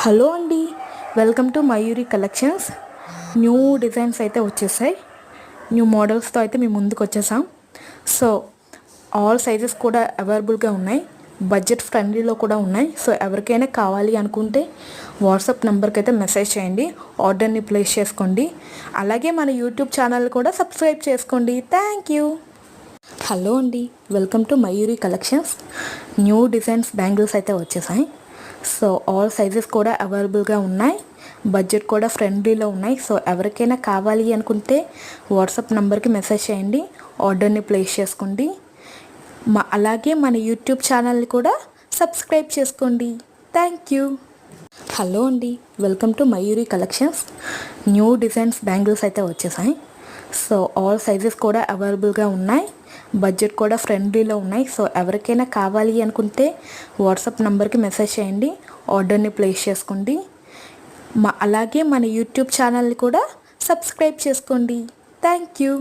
Hello అండి, welcome to Mayuri collections. New designs అయితే వచ్చేసాయి. న్యూ మోడల్స్తో అయితే మేము ముందుకు వచ్చేసాం. సో ఆల్ సైజెస్ కూడా అవైలబుల్గా ఉన్నాయి. బడ్జెట్ ఫ్రెండ్లీలో కూడా ఉన్నాయి. సో ఎవరికైనా కావాలి అనుకుంటే వాట్సాప్ నెంబర్కి అయితే మెసేజ్ చేయండి, ఆర్డర్ని ప్లేస్ చేసుకోండి. అలాగే మన యూట్యూబ్ ఛానల్ కూడా సబ్స్క్రైబ్ చేసుకోండి. Thank you. హలో అండి, welcome to Mayuri collections. New designs bangles అయితే వచ్చేసాయి. సో ఆల్ సైజెస్ కూడా అవైలబుల్గా ఉన్నాయి. బడ్జెట్ కూడా ఫ్రెండ్లీలో ఉన్నాయి. సో ఎవరికైనా కావాలి అనుకుంటే వాట్సాప్ నెంబర్కి మెసేజ్ చేయండి, ఆర్డర్ని ప్లేస్ చేసుకోండి. అలాగే మన యూట్యూబ్ ఛానల్ని కూడా సబ్స్క్రైబ్ చేసుకోండి. Thank you. హలో అండి, welcome to Mayuri collections. New designs bangles అయితే వచ్చేసాయి. సో ఆల్ సైజెస్ కూడా అవైలబుల్గా ఉన్నాయి. బడ్జెట్ కూడా ఫ్రెండ్లీలో ఉన్నాయి. సో ఎవరికైనా కావాలి అనుకుంటే వాట్సాప్ నెంబర్కి మెసేజ్ చేయండి, ఆర్డర్ని ప్లేస్ చేసుకోండి. అలాగే మన యూట్యూబ్ ఛానల్ని కూడా సబ్స్క్రైబ్ చేసుకోండి. Thank you.